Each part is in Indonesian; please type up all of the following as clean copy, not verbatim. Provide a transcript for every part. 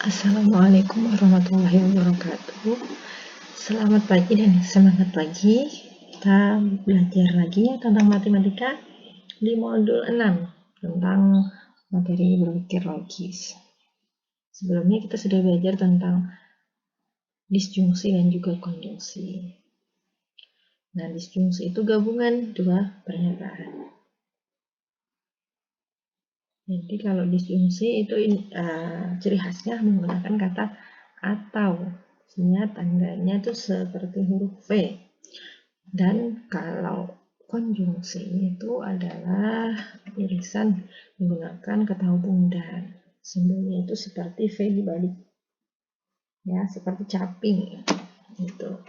Assalamualaikum warahmatullahi wabarakatuh. Selamat pagi dan semangat pagi. Kita belajar lagi ya tentang matematika di modul 6 tentang materi berpikir logis. Sebelumnya kita sudah belajar tentang disjungsi dan juga konjungsi. Nah, disjungsi itu gabungan dua pernyataan. Jadi kalau disjungsi itu ciri khasnya menggunakan kata atau. Tandanya itu seperti huruf V. Dan kalau konjungsi itu adalah irisan menggunakan kata hubung dan. Simbolnya itu seperti V dibalik. Ya, seperti caping gitu.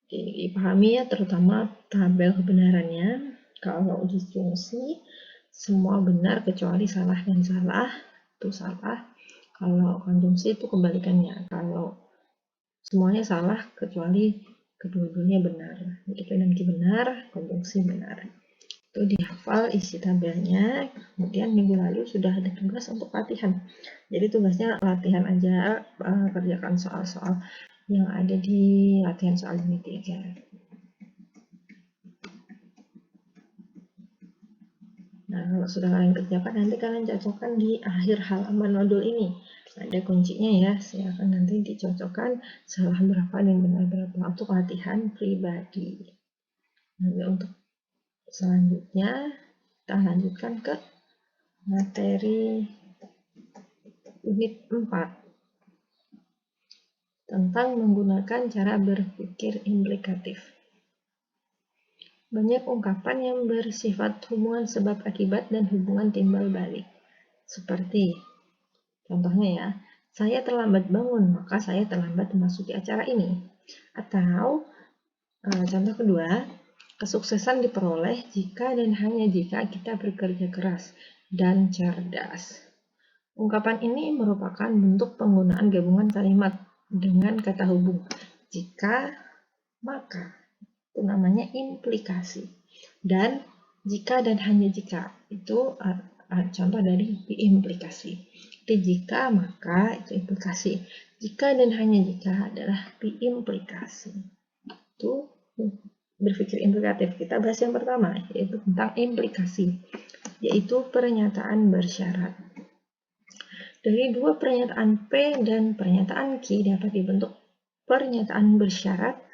Dipahami ya, terutama tabel kebenarannya. Kalau disjungsi semua benar kecuali salah dan salah itu salah. Kalau konjungsi itu kebalikannya. Kalau semuanya salah kecuali kedua-duanya benar. Jadi P dan Q benar, konjungsi benar. Itu dihafal isi tabelnya. Kemudian minggu lalu sudah ada tugas untuk latihan. Jadi tugasnya latihan aja, kerjakan soal-soal yang ada di latihan soal ini 3. Nah, kalau sudah kalian kerjakan, nanti kalian cocokkan di akhir halaman modul ini. Ada kuncinya ya, silakan nanti dicocokkan salah berapa dan benar berapa untuk latihan pribadi. Nanti untuk selanjutnya, kita lanjutkan ke materi unit 4 tentang menggunakan cara berpikir implikatif. Banyak ungkapan yang bersifat hubungan sebab akibat dan hubungan timbal balik. Seperti contohnya ya, saya terlambat bangun, maka saya terlambat memasuki acara ini. Atau contoh kedua, kesuksesan diperoleh jika dan hanya jika kita bekerja keras dan cerdas. Ungkapan ini merupakan bentuk penggunaan gabungan kalimat dengan kata hubung. Jika, maka. Itu namanya implikasi. Dan jika dan hanya jika itu contoh dari implikasi. Jadi jika maka itu implikasi. Jika dan hanya jika adalah implikasi. Itu berpikir implikatif. Kita bahas yang pertama, yaitu tentang implikasi, yaitu pernyataan bersyarat. Dari dua pernyataan P dan pernyataan Q dapat dibentuk pernyataan bersyarat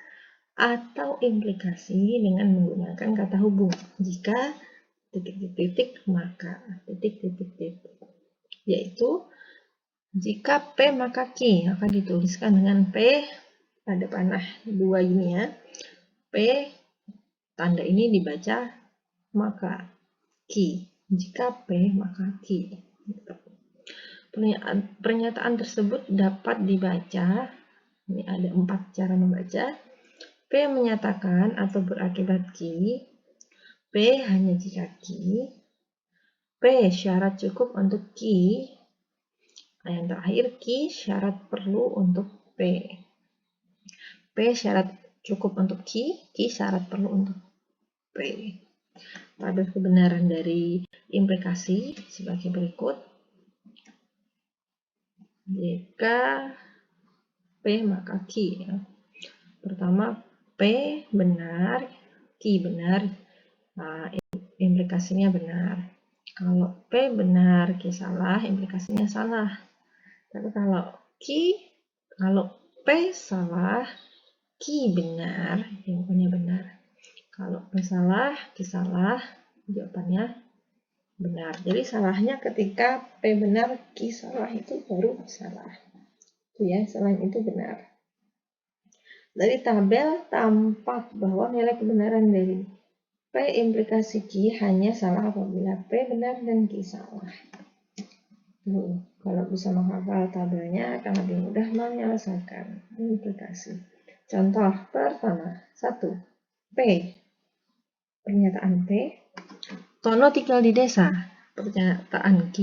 atau implikasi dengan menggunakan kata hubung. Jika titik-titik maka titik-titik. Yaitu jika P maka Q akan dituliskan dengan P pada panah 2 ini ya. P tanda ini dibaca maka Q. Jika P maka Q. Pernyataan tersebut dapat dibaca, ini ada 4 cara membaca. P menyatakan atau berakibat Q, P hanya jika Q, P syarat cukup untuk Q, yang terakhir Q syarat perlu untuk P. P syarat cukup untuk Q, Q syarat perlu untuk P. Tabel kebenaran dari implikasi sebagai berikut. Jika P maka Q ya. Pertama P benar, Q benar, nah, implikasinya benar. Kalau P benar, Q salah, implikasinya salah. Tapi kalau P salah, Q benar, jawabannya benar. Kalau P salah, Q salah, jawabannya benar. Jadi salahnya ketika P benar, Q salah itu baru salah. Itu ya, selain itu benar. Dari tabel tampak bahwa nilai kebenaran dari P implikasi Q hanya salah apabila P benar dan Q salah. Kalau bisa menghafal tabelnya akan lebih mudah menyelesaikan implikasi. Contoh pertama, 1. P. Pernyataan P. Tono tinggal di desa. Pernyataan Q.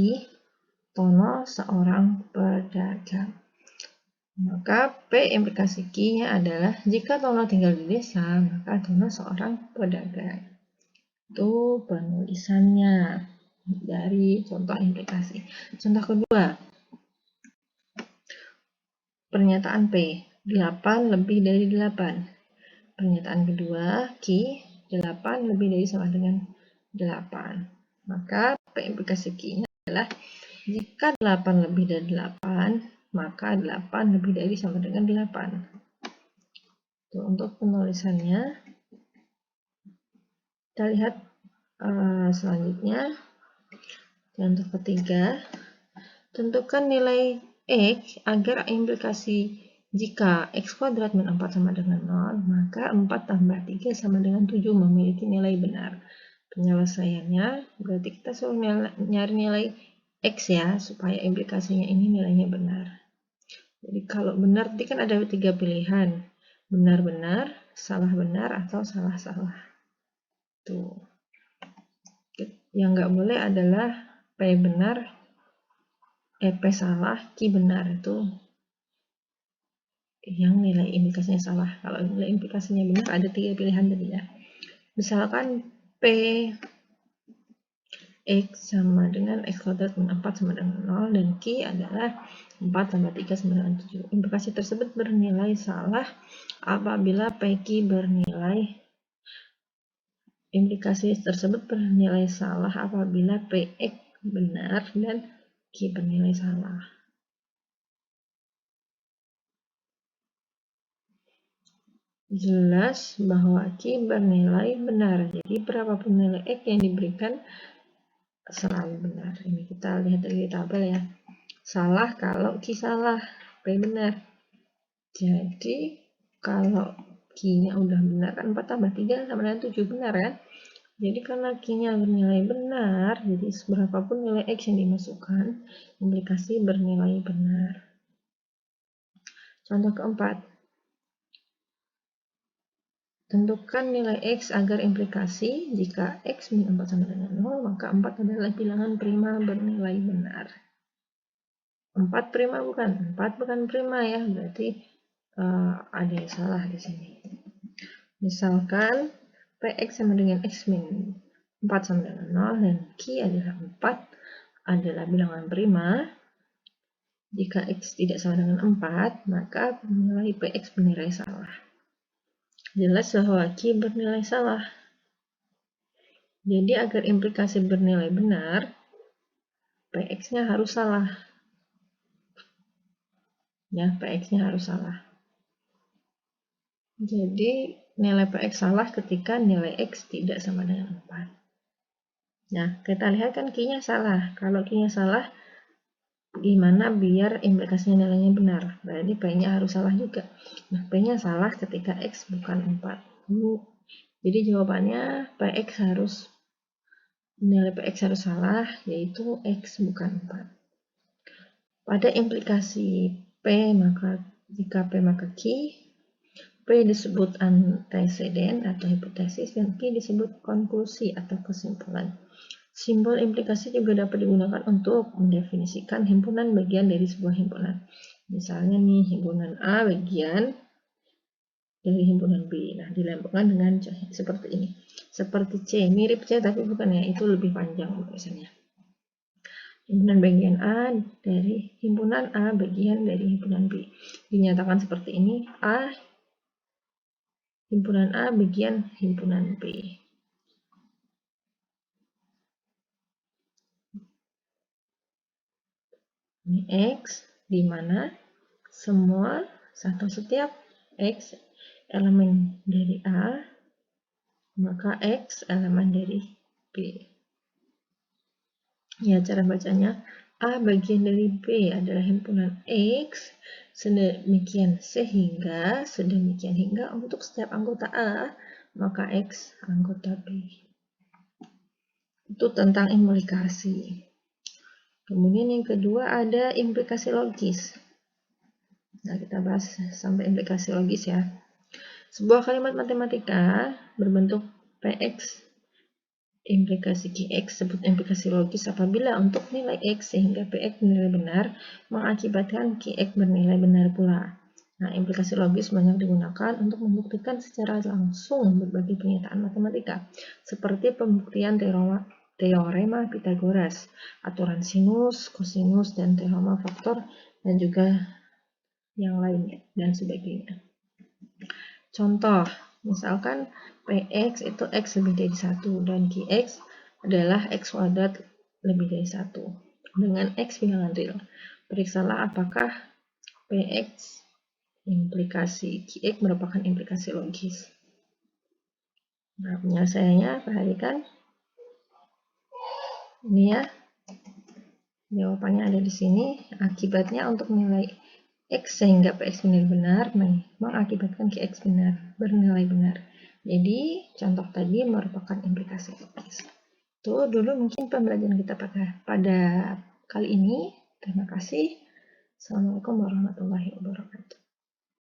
Tono seorang pedagang. Maka P implikasi Q-nya adalah jika Tono tinggal di desa, maka Tono seorang pedagang. Itu penulisannya dari contoh implikasi. Contoh kedua, pernyataan P, 8 lebih dari 8. Pernyataan kedua, Q, 8 lebih dari sama dengan 8. Maka P implikasi Q-nya adalah jika 8 lebih dari 8, maka 8 lebih dari sama dengan 8. Tuh, untuk penulisannya, kita lihat selanjutnya. Contoh ketiga, tentukan nilai X agar implikasi jika X kuadrat min 4 sama dengan 0, maka 4 tambah 3 sama dengan 7 memiliki nilai benar. Penyelesaiannya, berarti kita suruh nyari nilai X ya, supaya implikasinya ini nilainya benar. Jadi kalau benar, nanti kan ada 3 pilihan. Benar-benar, salah benar, atau salah-salah. Tuh. Yang nggak boleh adalah P benar, P salah, Q benar. Itu yang nilai implikasinya salah. Kalau nilai implikasinya benar, ada 3 pilihan tadi ya. Misalkan P X sama dengan X kuadrat min 4 sama dengan 0, dan Q adalah 4 tambah 3 sama dengan 7. Implikasi tersebut bernilai salah apabila PQ bernilai implikasi tersebut bernilai salah apabila PX benar dan Q bernilai salah. Jelas bahwa Q bernilai benar. Jadi berapapun nilai X yang diberikan selalu benar. Ini kita lihat dari tabel ya. Salah kalau Q salah, P benar. Jadi kalau Q-nya udah benar kan 4 tambah 3 sama dengan 7 benar kan? Jadi karena Q-nya bernilai benar, jadi berapapun nilai X yang dimasukkan, implikasi bernilai benar. Contoh keempat. Tentukan nilai X agar implikasi jika X min 4 sama dengan 0, maka 4 adalah bilangan prima bernilai benar. 4 prima bukan? 4 bukan prima ya, berarti ada yang salah di sini. Misalkan Px sama dengan X min 4 sama dengan 0 dan Q adalah 4 adalah bilangan prima. Jika X tidak sama dengan 4, maka nilai Px bernilai salah. Jelas bahwa Q bernilai salah. Jadi agar implikasi bernilai benar, Px-nya harus salah. Ya, Px-nya harus salah. Jadi nilai Px salah ketika nilai X tidak sama dengan 4. Nah, kita lihat kan Q-nya salah. Kalau Q-nya salah, gimana biar implikasinya nilainya benar? Berarti P-nya harus salah juga. Nah, P-nya salah ketika X bukan 4. Jadi jawabannya nilai Px harus salah, yaitu X bukan 4. Pada implikasi P, maka jika P maka Q, P disebut anteseden atau hipotesis, dan Q disebut konklusi atau kesimpulan. Simbol implikasi juga dapat digunakan untuk mendefinisikan himpunan bagian dari sebuah himpunan. Misalnya nih, himpunan A bagian dari himpunan B. Nah, dilambangkan dengan seperti ini. Seperti C, mirip C tapi bukan ya, itu lebih panjang tulisannya. Himpunan bagian A dari himpunan A bagian dari himpunan B. Dinyatakan seperti ini, A himpunan A bagian himpunan B. Ini X, di mana semua atau setiap X elemen dari A, maka X elemen dari B. Ya, cara bacanya, A bagian dari B adalah himpunan X, sedemikian hingga untuk setiap anggota A, maka X anggota B. Itu tentang implikasi. Kemudian yang kedua ada implikasi logis. Nah, kita bahas sampai implikasi logis ya. Sebuah kalimat matematika berbentuk Px implikasi Qx disebut implikasi logis apabila untuk nilai X sehingga Px bernilai benar mengakibatkan Qx bernilai benar pula. Nah, implikasi logis banyak digunakan untuk membuktikan secara langsung berbagai pernyataan matematika, seperti pembuktian teorema Pythagoras, aturan sinus, kosinus, dan teorema faktor, dan juga yang lainnya, dan sebagainya. Contoh, misalkan Px itu X lebih dari 1 dan Qx adalah X kuadrat lebih dari 1 dengan X bilangan real. Periksalah apakah Px implikasi Qx merupakan implikasi logis. Nah, penyelesaiannya perhatikan. Ini ya, jawabannya ada di sini. Akibatnya untuk nilai X sehingga Px benar-benar mengakibatkan Qx bernilai benar. Jadi, contoh tadi merupakan implikasi logis. Itu dulu mungkin pembelajaran kita pada kali ini. Terima kasih. Assalamualaikum warahmatullahi wabarakatuh.